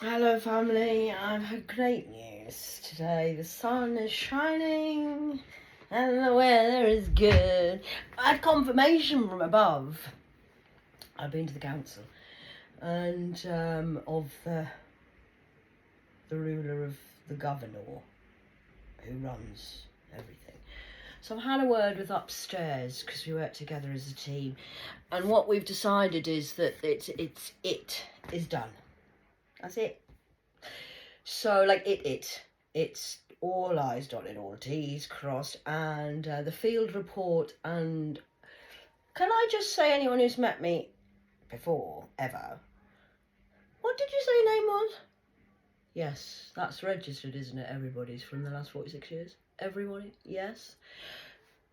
Hello family, I've had great news today. The sun is shining and the weather is good. I had confirmation from above. I've been to the council and of the ruler of the governor who runs everything. So I've had a word with upstairs because we work together as a team, and what we've decided is that it is done. That's it. So like it's all I's dotted, all T's crossed, and the field report. And can I just say, anyone who's met me before ever, what did you say your name was? Yes, that's registered, isn't it? Everybody's from the last 46 years. Everybody, yes.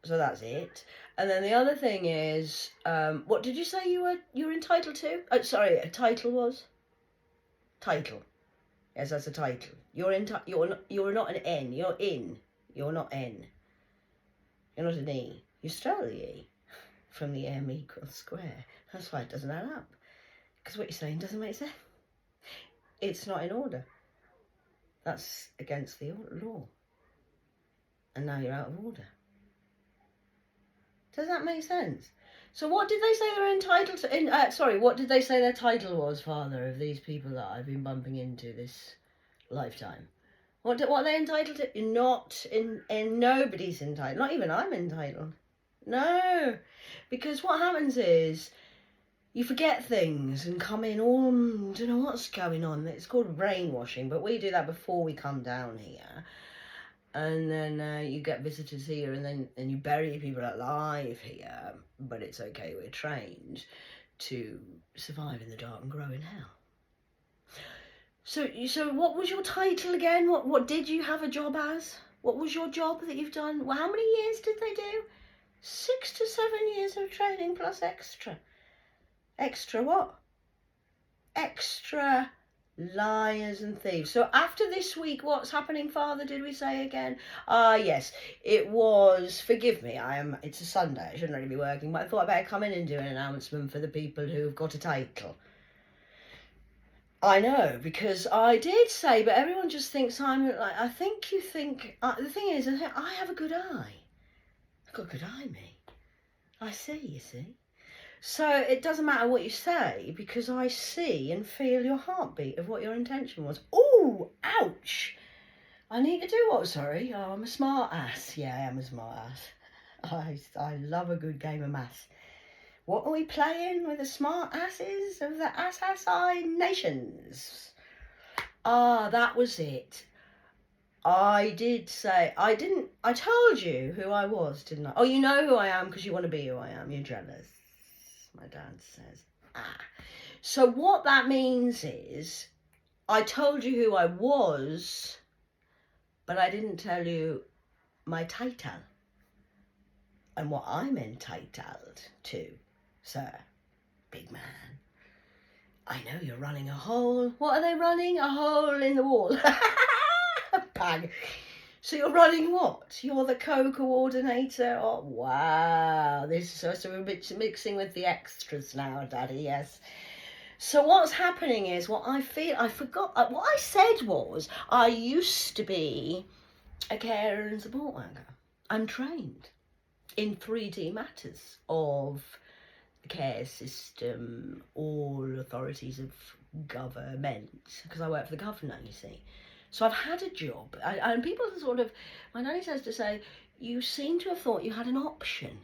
So that's it. And then the other thing is, what did you say you're entitled to? Sorry, a title was? Title. Yes, that's a title. You're not an N. You're in. You're not N. You're not an E. You're still the E. From the M equals square. That's why it doesn't add up. Because what you're saying doesn't make sense. It's not in order. That's against the law. And now you're out of order. Does that make sense? So what did they say they were entitled to? What did they say their title was, Father, of these people that I've been bumping into this lifetime? What are they entitled to? Not in nobody's entitled. Not even I'm entitled. No, because what happens is you forget things and come in all, don't know what's going on. It's called brainwashing, but we do that before we come down here. And then you get visitors here, and you bury people alive here. But it's okay, we're trained to survive in the dark and grow in hell. So what was your title again? What did you have a job as? What was your job that you've done? Well, how many years did they do? 6 to 7 years of training plus extra. Extra what? Extra liars and thieves. So after this week, what's happening, Father, did we say again? Yes, it was, forgive me, it's a Sunday, I shouldn't really be working, but I thought I'd better come in and do an announcement for the people who've got a title. I know, because I did say, but everyone just thinks I'm like, I think you think, the thing is, I have a good eye. I've got a good eye, me. I see, you see. So it doesn't matter what you say, because I see and feel your heartbeat of what your intention was. Ooh, ouch. I need to do what, sorry? Oh, I'm a smart ass. Yeah, I am a smart ass. I love a good game of maths. What are we playing with the smart asses of the Assassin nations? That was it. I did say, I told you who I was, didn't I? Oh, you know who I am because you want to be who I am. You're jealous. My dad says. So what that means is, I told you who I was, but I didn't tell you my title and what I'm entitled to, sir, big man. I know you're running a hole. What are they running? A hole in the wall. Bang. So you're running what? You're the co-coordinator? Oh, wow. So we're mixing with the extras now, Daddy, yes. So what's happening is, what I forgot, what I said was, I used to be a carer and support worker. I'm trained in 3D matters of the care system, all authorities of government, because I work for the governor, you see. So I've had a job, and people sort of, my nanny says to say, you seem to have thought you had an option.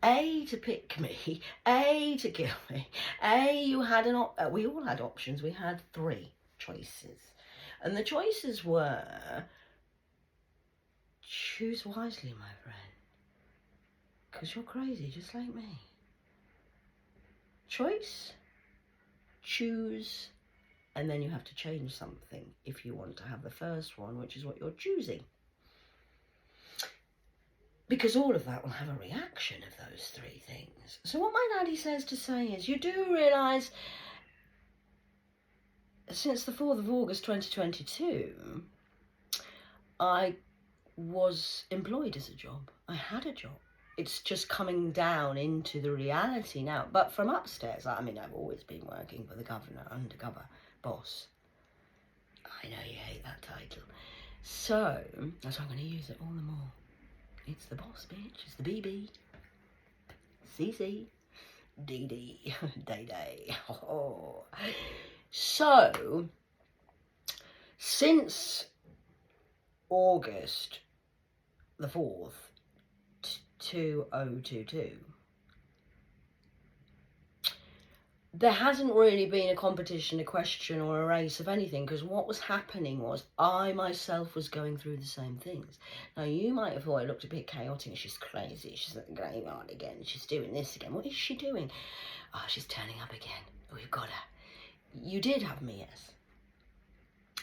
A, to pick me, A, to kill me, A, you had we all had options, we had 3 choices. And the choices were, choose wisely, my friend, because you're crazy just like me. Choice, choose, and then you have to change something if you want to have the first one, which is what you're choosing. Because all of that will have a reaction of those 3 things. So what my daddy says to say is, you do realise, since the 4th of August 2022, I was employed as a job. I had a job. It's just coming down into the reality now. But from upstairs, I mean, I've always been working for the governor undercover. boss. I know you hate that title. So, that's why I'm going to use it all the more. It's the boss, bitch. It's the BB. CC. DD. Day. Oh. So, since August the 4th, 2022, there hasn't really been a competition, a question or a race of anything, because what was happening was I myself was going through the same things. Now, you might have thought it looked a bit chaotic. She's crazy. She's at the graveyard again. She's doing this again. What is she doing? Oh, she's turning up again. We've got her. You did have me, yes.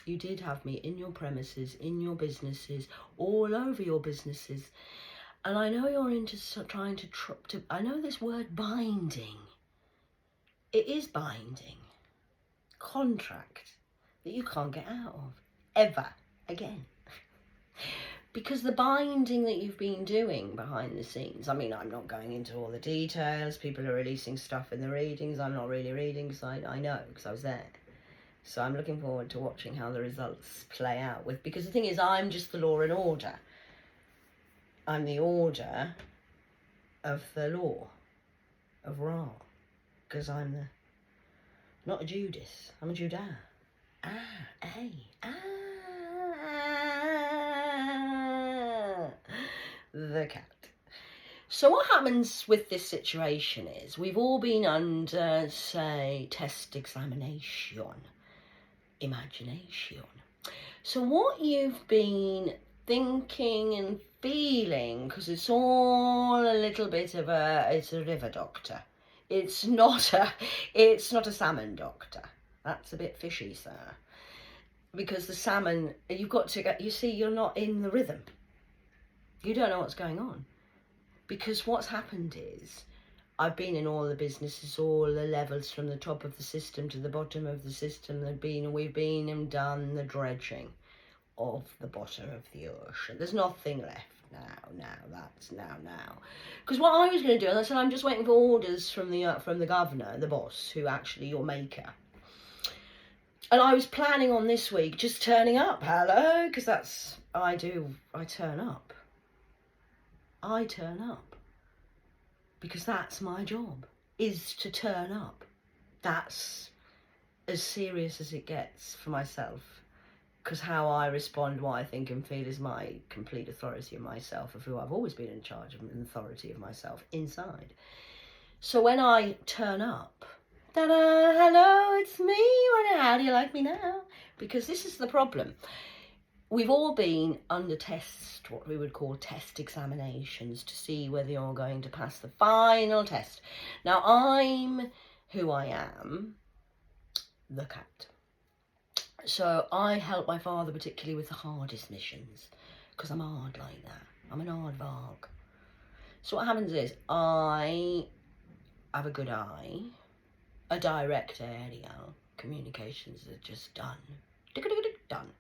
You did have me in your premises, in your businesses, all over your businesses. And I know you're into trying to I know this word binding. It is binding. Contract that you can't get out of. Ever again. Because the binding that you've been doing behind the scenes, I mean, I'm not going into all the details. People are releasing stuff in the readings. I'm not really reading because I know, because I was there. So I'm looking forward to watching how the results play out with, because the thing is, I'm just the law and order. I'm the order of the law of Ra. Because I'm not a Judas, I'm a Judah. The cat. So what happens with this situation is, we've all been under, say, test examination, imagination. So what you've been thinking and feeling, because it's all a little bit of it's a river doctor. It's not a salmon doctor. That's a bit fishy, sir. Because the salmon, you've got to get, you see, you're not in the rhythm. You don't know what's going on. Because what's happened is, I've been in all the businesses, all the levels, from the top of the system to the bottom of the system. We've been and done the dredging of the bottom of the ocean. There's nothing left now. Because what I was going to do, as I said, I'm just waiting for orders from the governor, the boss, who actually your maker. And I was planning on this week just turning up. Hello, because that's I turn up. I turn up. Because that's my job, is to turn up. That's as serious as it gets for myself. Because how I respond, what I think and feel, is my complete authority of myself, of who I've always been in charge of, and authority of myself inside. So when I turn up, ta-da, hello, it's me, how do you like me now? Because this is the problem. We've all been under tests, what we would call test examinations, to see whether you're going to pass the final test. Now, I'm who I am, the cat. So I help my father particularly with the hardest missions, because I'm hard like that. I'm an hard varg. So what happens is, I have a good eye, a direct aerial, communications are just done. Done.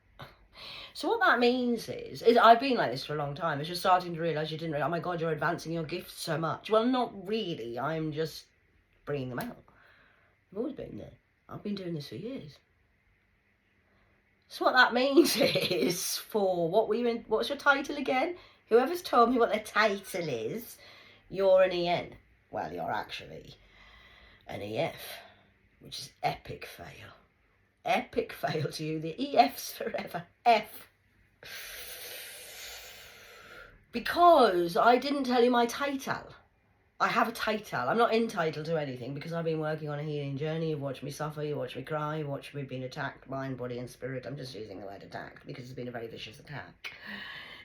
So what that means is I've been like this for a long time. It's just starting to realise you didn't realise, oh my God, you're advancing your gifts so much. Well, not really. I'm just bringing them out. I've always been there. I've been doing this for years. So what that means is, for what's your title again? Whoever's told me what their title is, you're an EN. Well, you're actually an EF, which is epic fail. Epic fail to you. The EF's forever. F. Because I didn't tell you my title. I have a title. I'm not entitled to anything, because I've been working on a healing journey. You've watched me suffer, you watched me cry, you watched me being attacked, mind, body and spirit. I'm just using the word attacked because it's been a very vicious attack.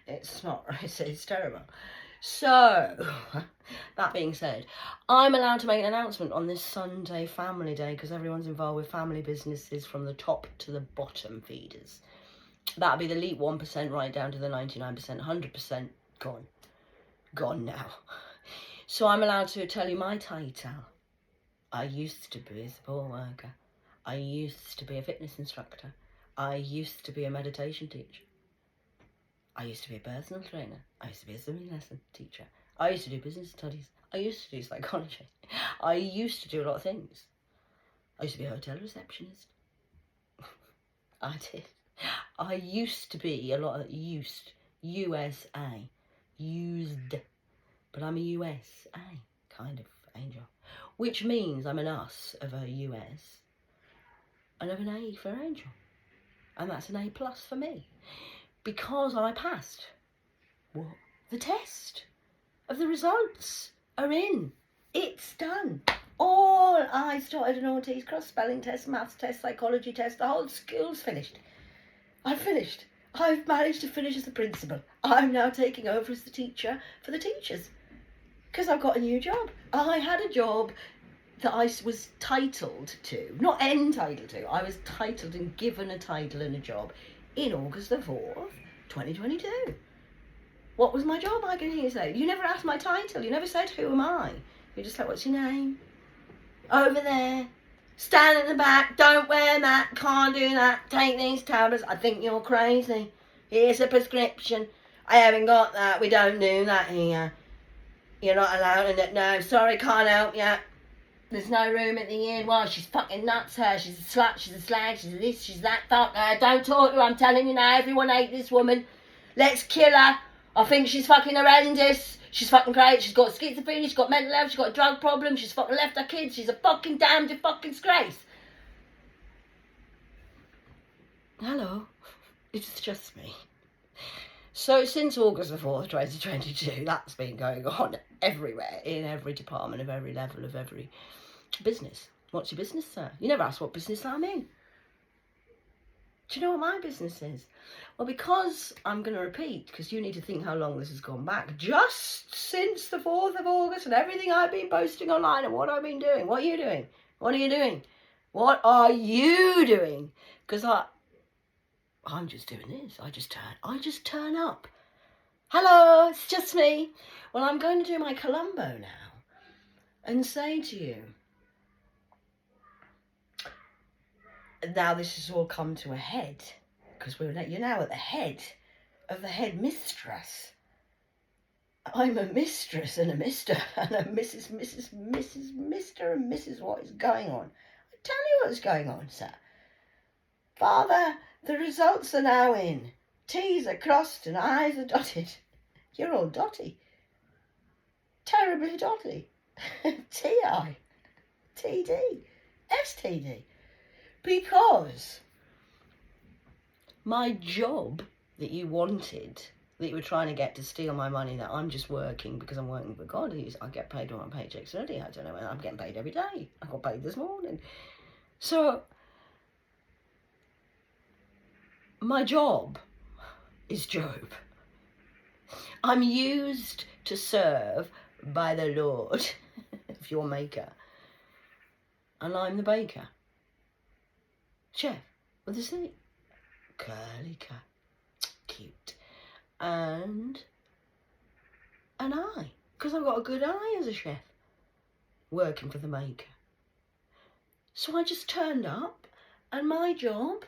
It's not, it's terrible. So, that being said, I'm allowed to make an announcement on this Sunday, Family Day, because everyone's involved with family businesses from the top to the bottom feeders. That'll be the elite 1% right down to the 99%, 100% gone. Gone now. So I'm allowed to tell you my title. I used to be a support worker. I used to be a fitness instructor. I used to be a meditation teacher. I used to be a personal trainer. I used to be a swimming lesson teacher. I used to do business studies. I used to do psychology. I used to do a lot of things. I used to be a hotel receptionist. I did. I used to be a lot of USA. Used. But I'm a USA kind of angel. Which means I'm an us of a US and of an A for angel. And that's an A plus for me. Because I passed. What? The test of the results are in. It's done. All I started an T's, cross spelling test, maths test, psychology test, the whole school's finished. I'm finished. I've managed to finish as the principal. I'm now taking over as the teacher for the teachers. Because I've got a new job. I had a job that I was titled to, not entitled to. I was titled and given a title and a job in August the 4th, 2022. What was my job, I can hear you say? You never asked my title. You never said, who am I? You're just like, what's your name? Over there. Stand at the back. Don't wear that. Can't do that. Take these tablets. I think you're crazy. Here's a prescription. I haven't got that. We don't do that here. You're not allowed in it. No, sorry, can't help you. There's no room at the inn. Well, she's fucking nuts, her. She's a slut. She's a slag. She's this. She's that. Fuck her. Don't talk to her. I'm telling you now. Everyone hate this woman. Let's kill her. I think she's fucking horrendous. She's fucking crazy. She's got schizophrenia. She's got mental health. She's got a drug problem. She's fucking left her kids. She's a fucking damned fucking disgrace. Hello. It's just me. So since August the 4th, 2022, that's been going on everywhere, in every department of every level of every business. What's your business, sir? You never asked what business I'm in. Do you know what my business is? Well, because I'm going to repeat, because you need to think how long this has gone back. Just since the 4th of August and everything I've been posting online and what I've been doing. What are you doing? What are you doing? What are you doing? Because I'm just doing this. I just turn up. Hello, it's just me. Well, I'm going to do my Columbo now and say to you, now this has all come to a head, because you're now at the head of the head mistress. I'm a mistress and a mister and a Mrs. Mr. and Mrs. What is going on? I tell you what's going on, sir. Father, the results are now in. T's are crossed and I's are dotted. You're all dotty. Terribly dotty. T-I. T-D. S-T-D. Because my job that you wanted, that you were trying to get to steal my money, that I'm just working because I'm working for God, I get paid on my paychecks already. I don't know when I'm getting paid every day. I got paid this morning. So my job is Job. I'm used to serve by the Lord of your maker. And I'm the baker. Chef with a C. Curly cat. Cute. And an eye. Because I've got a good eye as a chef. Working for the maker. So I just turned up, and my job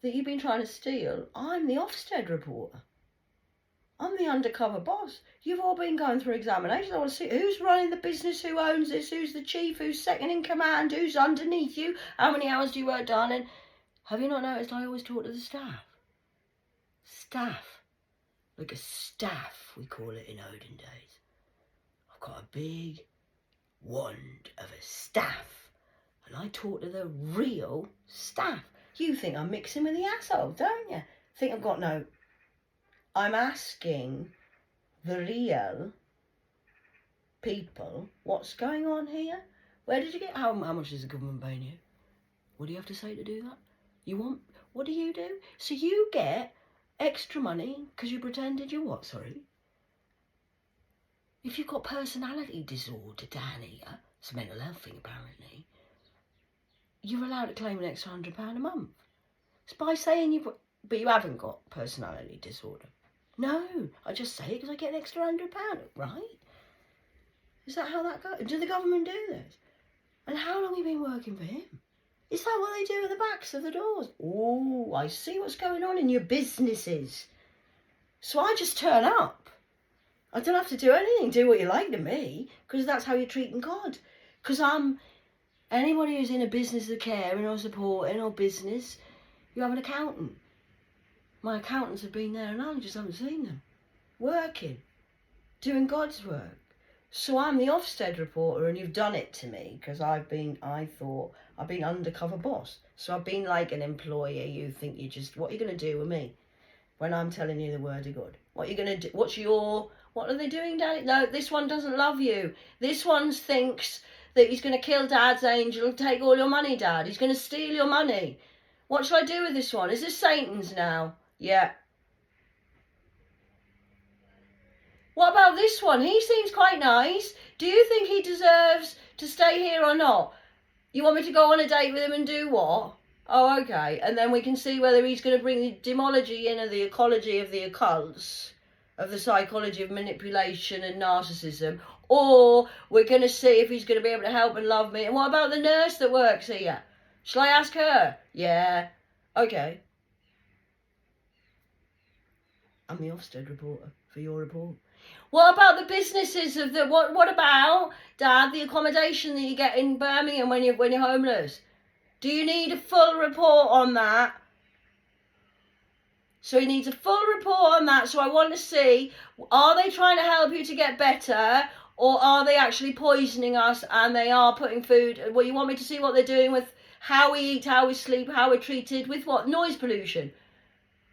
that you've been trying to steal, I'm the Ofsted reporter. I'm the undercover boss. You've all been going through examinations. I want to see who's running the business, who owns this, who's the chief, who's second in command, who's underneath you, how many hours do you work, darling? Have you not noticed I always talk to the staff? Staff. Like a staff, we call it in olden days. I've got a big wand of a staff, and I talk to the real staff. You think I'm mixing with the asshole, don't you? Think I've got no... I'm asking the real people, what's going on here? Where did you get... How much is the government paying you? What do you have to say to do that? You want... What do you do? So you get extra money because you pretended you what, sorry? If you've got personality disorder down here, it's a mental health thing apparently, you're allowed to claim an extra £100 a month. It's by saying you've... But you haven't got personality disorder. No, I just say it because I get an extra £100, right? Is that how that goes? Do the government do this? And how long have you been working for him? Is that what they do at the backs of the doors? Oh, I see what's going on in your businesses. So I just turn up. I don't have to do anything. Do what you like to me, because that's how you're treating God. Because I'm... Anybody who's in a business of caring or supporting or business, You have an accountant. My accountants have been there and I just haven't seen them. Working. Doing God's work. So I'm the Ofsted reporter and you've done it to me because I've been undercover boss. So I've been like an employee. You think what are you going to do with me when I'm telling you the word of God? What are you going to do? What are they doing, Daddy? No, this one doesn't love you. This one thinks that he's going to kill Dad's angel and take all your money, Dad. He's going to steal your money. What shall I do with this one? Is this Satan's now? Yeah. What about this one? He seems quite nice. Do you think he deserves to stay here or not? You want me to go on a date with him and do what? Oh, okay. And then we can see whether he's going to bring the demology in of the ecology of the occults, of the psychology of manipulation and narcissism, or we're going to see if he's going to be able to help and love me. And what about the nurse that works here? Shall I ask her? Yeah. Okay. I'm the Ofsted reporter for your report. What about the businesses of the what about, Dad, the accommodation that you get in Birmingham when you're homeless? Do you need a full report on that? So he needs a full report on that. So I want to see, are they trying to help you to get better, or are they actually poisoning us and they are putting food? Well, you want me to see what they're doing with how we eat, how we sleep, how we're treated, with what? Noise pollution,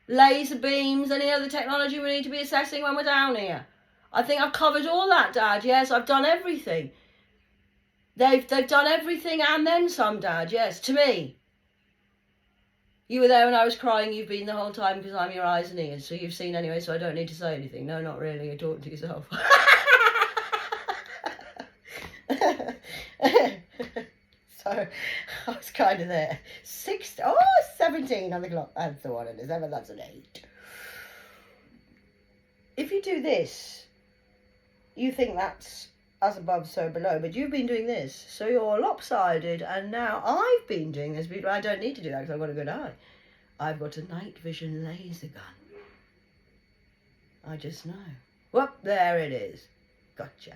laser beams, any other technology we need to be assessing when we're down here? I think I've covered all that, Dad. Yes, I've done everything. They've done everything and then some, Dad. Yes, to me. You were there when I was crying. You've been the whole time because I'm your eyes and ears. So you've seen anyway, so I don't need to say anything. No, not really. You're talking to yourself. So I was kind of there. 17 on the clock. That's the one. And December, that's an 8. If you do this, you think that's as above, so below, but you've been doing this, so you're lopsided, and now I've been doing this, but I don't need to do that because I've got a good eye. I've got a night vision laser gun. I just know. Whoop, there it is. Gotcha.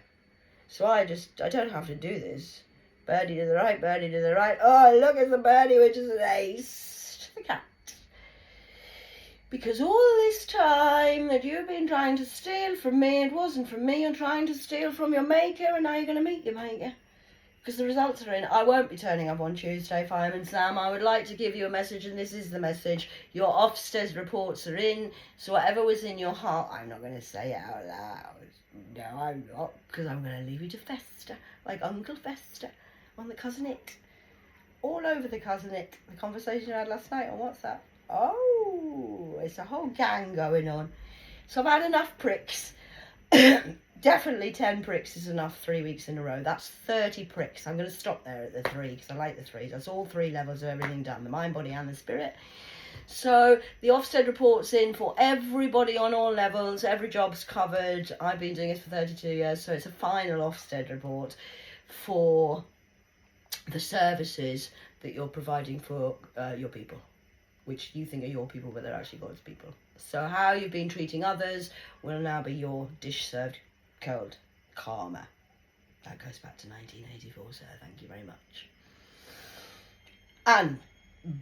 So I don't have to do this. Birdie to the right, birdie to the right. Oh, look at the birdie, which is an ace. The cat. Because all this time that you've been trying to steal from me, it wasn't from me. You're trying to steal from your maker, and now you're going to meet your maker. Because the results are in. I won't be turning up on Tuesday, Fireman Sam. I would like to give you a message, and this is the message. Your Ofsted reports are in, so whatever was in your heart, I'm not going to say it out loud. No, I'm not, because I'm going to leave you to fester, like Uncle Fester on the Cousin It. All over the Cousin It. The conversation I had last night on WhatsApp. Oh, it's a whole gang going on. So I've had enough pricks. Definitely 10 pricks is enough 3 weeks in a row. That's 30 pricks. I'm going to stop there at the 3 because I like the 3. That's all 3 levels of everything done. The mind, body and the spirit. So the Ofsted report's in for everybody on all levels. Every job's covered. I've been doing it for 32 years. So it's a final Ofsted report for the services that you're providing for your people, which you think are your people, but they're actually God's people. So how you've been treating others will now be your dish served cold karma. That goes back to 1984, sir. Thank you very much. And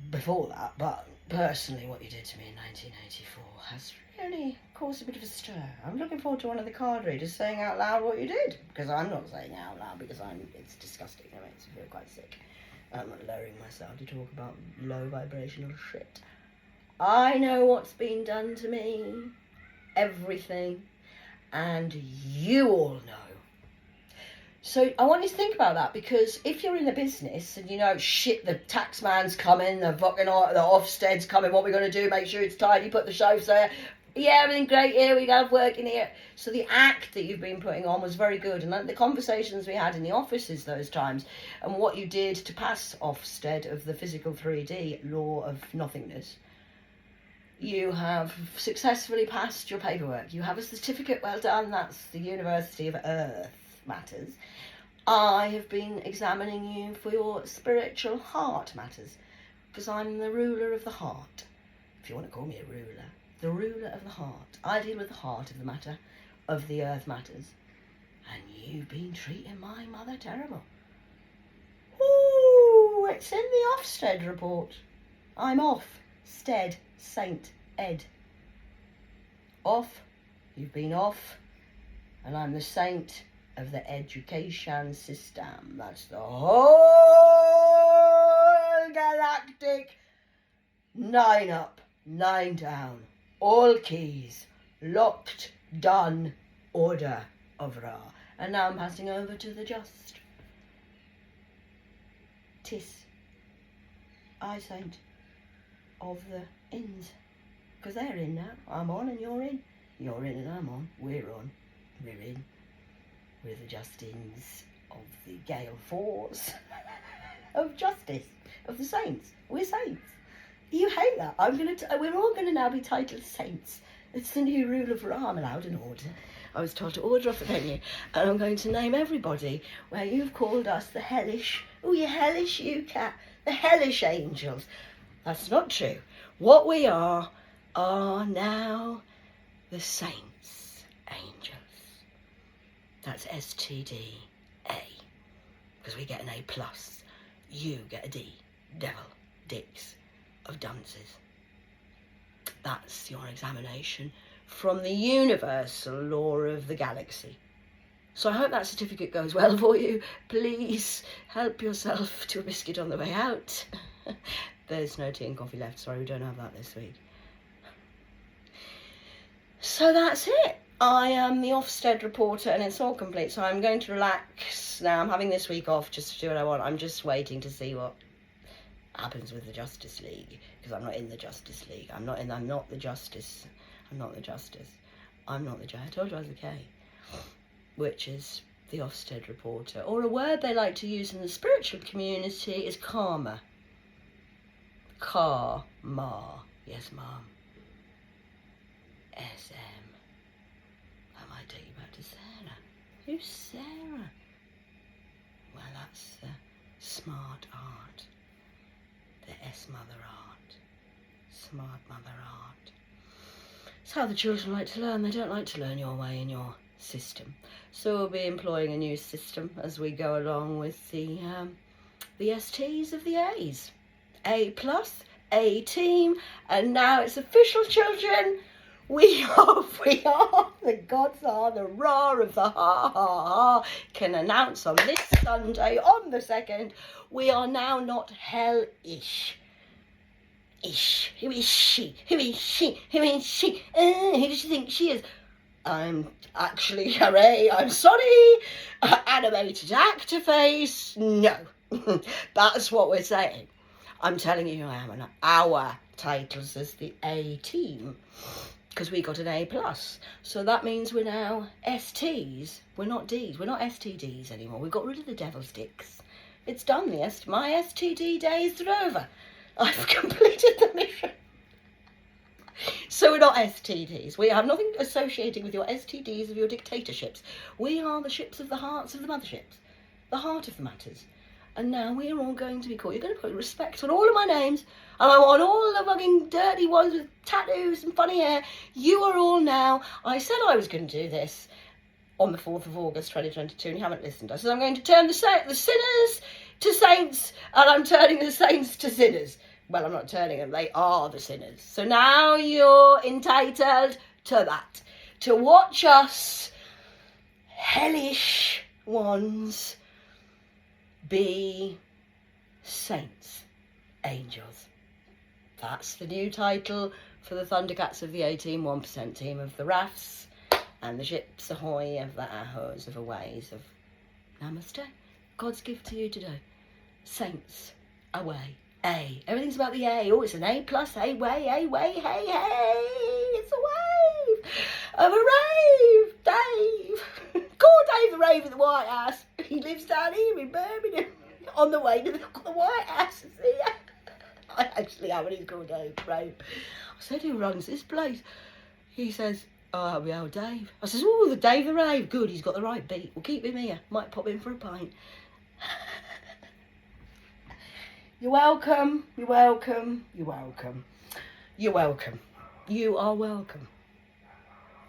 before that, but personally what you did to me in 1984 has really caused a bit of a stir. I'm looking forward to one of the card readers saying out loud what you did, because I'm not saying it out loud because it's disgusting. It makes me feel quite sick. I'm not lowering myself to talk about low vibrational shit. I know what's been done to me. Everything. And you all know. So I want you to think about that, because if you're in the business and you know, shit, the tax man's coming, the Ofsted's coming, what we're going to do, make sure it's tidy, put the shelves there. Yeah, everything great here, we got work in here. So the act that you've been putting on was very good. And the conversations we had in the offices those times, and what you did to pass Ofsted of the physical 3D law of nothingness, you have successfully passed your paperwork. You have a certificate, well done, that's the University of Earth matters. I have been examining you for your spiritual heart matters, because I'm the ruler of the heart, if you want to call me a ruler. The ruler of the heart. I deal with the heart of the matter, of the earth matters. And you've been treating my mother terrible. Ooh, it's in the Ofsted report. I'm off. Stead, Saint, Ed. Off, you've been off, and I'm the saint of the education system. That's the whole galactic 9 up, 9 down, all keys, locked, done, order of Ra. And now I'm passing over to the just. Tis, I saint of the ins. Because they're in now. I'm on and you're in. You're in and I'm on. We're on. We're in. We're the Justins of the Gale Force. Of justice. Of the saints. We're saints. You hate that. We're all gonna now be titled saints. It's the new rule of Ra. I'm allowed an order. I was told to order off the venue, and I'm going to name everybody where you've called us the hellish. Oh, you hellish, you cat. The hellish angels. That's not true. What we are now the saints angels. That's STDA, because we get an A+. You get a D, devil, dicks of dunces. That's your examination from the universal law of the galaxy. So I hope that certificate goes well for you. Please help yourself to a biscuit on the way out. There's no tea and coffee left. Sorry, we don't have that this week. So that's it. I am the Ofsted reporter and it's all complete. So I'm going to relax now. I'm having this week off just to do what I want. I'm just waiting to see what happens with the Justice League, because I'm not in the Justice League. I'm not the Justice. I'm not the Justice. I'm not the J. I told you I was the K, which is the Ofsted reporter. Or a word they like to use in the spiritual community is karma. Karma. Yes, ma'am. SM. I might take you back to Sarah. Who's Sarah? Well, that's the smart art. The S-mother art. Smart mother art. It's how the children like to learn. They don't like to learn your way in your system. So we'll be employing a new system as we go along with the STs of the A's. A+, A team, and now it's official, children. We are, the gods are, the Ra of the ha, can announce on this Sunday, on the 2nd, we are now not hellish. Ish. Who is she? Who is she? Who is she? Who does she think she is? I'm actually, hooray, I'm sorry, animated actor face, no. That's what we're saying. I'm telling you who I am, and our titles as the A team, because we got an A+. So that means we're now STs. We're not Ds. We're not STDs anymore. We got rid of the devil's dicks. It's done. My STD days are over. I've completed the mission. So we're not STDs. We have nothing associating with your STDs of your dictatorships. We are the ships of the hearts of the motherships. The heart of the matters. And now we're all going to be called. You're going to put respect on all of my names. And I want all the fucking dirty ones with tattoos and funny hair. You are all now. I said I was going to do this on the 4th of August 2022 and you haven't listened. I said I'm going to turn the sinners to saints and I'm turning the saints to sinners. Well, I'm not turning them. They are the sinners. So now you're entitled to that. To watch us hellish ones be saints, angels. That's the new title for the Thundercats of the 1% team of the Rafts and the ships ahoy of the Ahos of Aways of Namaste. God's gift to you today. Saints, away. A. Everything's about the A. Oh, it's an A+, A way, hey, hey. It's a wave of a rave. Dave. Call Dave the Rave with the white ass. He lives down here in Birmingham on the way to the white ass. I actually haven't. He's called Dave the Rave. I said, who runs this place? He says, oh, that'll be old Dave. I says, oh, the Dave the Rave. Good, he's got the right beat. We'll keep him here. Might pop in for a pint. You're welcome, you're welcome, you're welcome, you're welcome, you are welcome.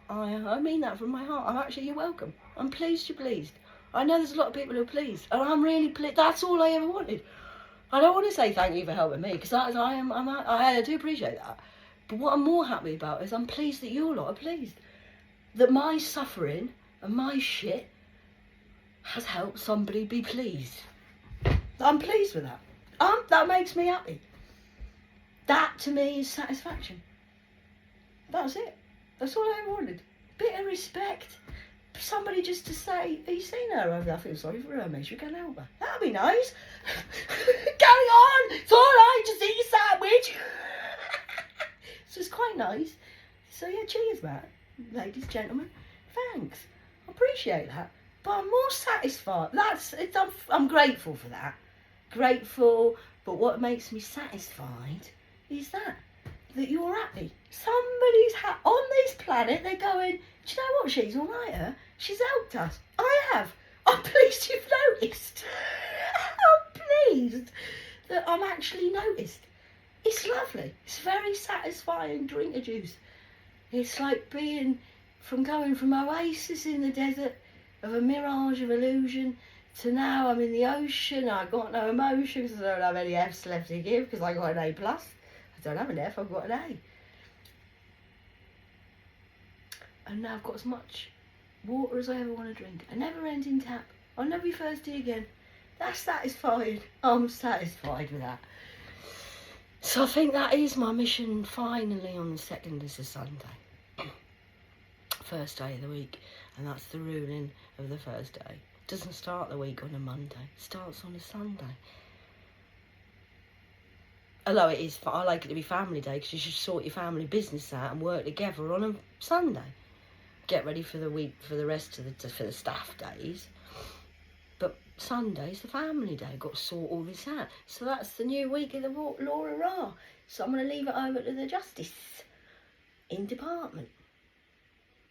I mean that from my heart. You're welcome. I'm pleased you're pleased. I know there's a lot of people who are pleased, and I'm really pleased. That's all I ever wanted. I don't want to say thank you for helping me, because I do appreciate that. But what I'm more happy about is I'm pleased that you lot are pleased. That my suffering and my shit has helped somebody be pleased. I'm pleased with that. That makes me happy. That to me is satisfaction. That's it. That's all I ever wanted. Bit of respect. Somebody just to say, have you seen her over there? I feel sorry for her, mate. You can help her. That'd be nice. Carry on. It's all right. Just eat your sandwich. So it's quite nice. So yeah, cheers, Matt. Ladies, gentlemen. Thanks. I appreciate that. But I'm more satisfied. I'm grateful for that. Grateful. But what makes me satisfied is that you're happy. Somebody's on this planet, they're going, do you know what, she's all right, her? She's helped us. I have. I'm pleased you've noticed. I'm pleased that I'm actually noticed. It's lovely. It's very satisfying, drink a juice. It's like going from oasis in the desert of a mirage of illusion to now I'm in the ocean. I got no emotions. I don't have any F's left to give because I got an A+. I don't have an F, I've got an A. And now I've got as much water as I ever want to drink. A never-ending tap. I'll never be thirsty again. That's satisfying. I'm satisfied with that. So I think that is my mission finally on the 2nd. This is Sunday. First day of the week. And that's the ruling of the first day. It doesn't start the week on a Monday. It starts on a Sunday. Although it is, I like it to be family day because you should sort your family business out and work together on a Sunday. Get ready for the week, for the rest of for the staff days. But Sunday's the family day. Got to sort all this out. So that's the new week of the law of Raw. So I'm going to leave it over to the justice in department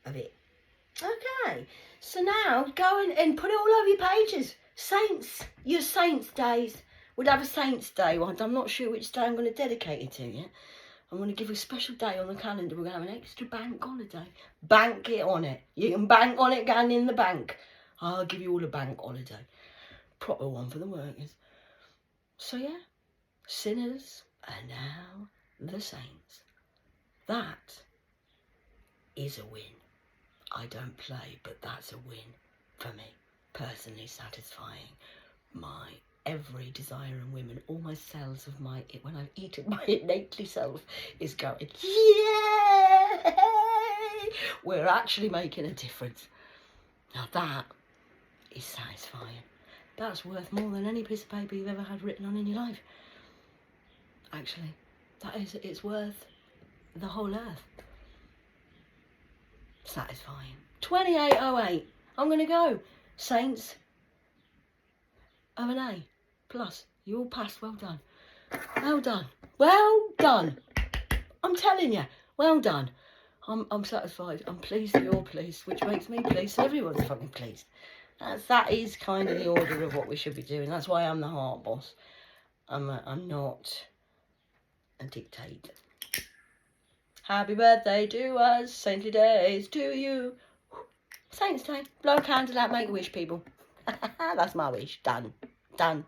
of it. Okay. So now go and put it all over your pages. Saints, your Saints days. We'd have a Saints Day one. I'm not sure which day I'm going to dedicate it to yet. I'm going to give a special day on the calendar. We're going to have an extra bank holiday. Bank it on it. You can bank on it going in the bank. I'll give you all a bank holiday. Proper one for the workers. So yeah, sinners are now the saints. That is a win. I don't play, but that's a win for me. Personally satisfying. My every desire in women, all my cells of when I've eaten my innately self is going, yay! We're actually making a difference. Now that is satisfying. That's worth more than any piece of paper you've ever had written on in your life. Actually, it's worth the whole earth. Satisfying. 2808. I'm going to go. Saints of an A+. You all passed. Well done. Well done. Well done. I'm telling you. Well done. I'm satisfied. I'm pleased that you're pleased, which makes me pleased. So everyone's fucking pleased. That is kind of the order of what we should be doing. That's why I'm the heart boss. I'm not a dictator. Happy birthday to us. Saintly days to you. Saints Day. Blow a candle out, make a wish, people. That's my wish. Done. Done.